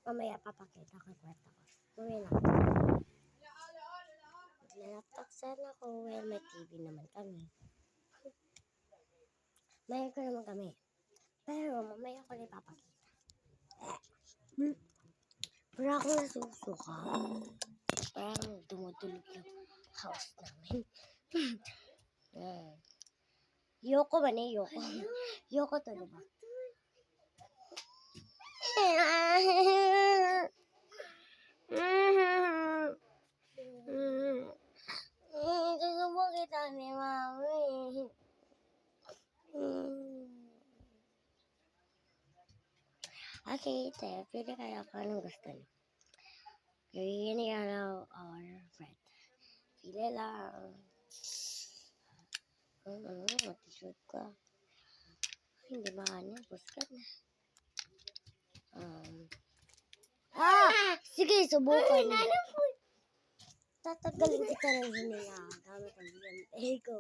Mamaya papakita ko kwenta ko. Mamaya na. Nalaptak sana ako. Well, may TV naman kami. May ko naman kami. Pero mamaya ko na ipapakita. Pero ako nasusuka. Parang tumutulog yung house namin. Yoko ba ni Yoko? Yoko to, diba? Gusto mo kita ni Mami. Okay, tayo. Pili kayo kung anong gusto niyo. Green, yellow, or red. Pili lang. Matisod ka. Hindi mahanap. Buskat na. Sige, subukan. Tatagalin kita ng hininga. Gamit ang biyante ko.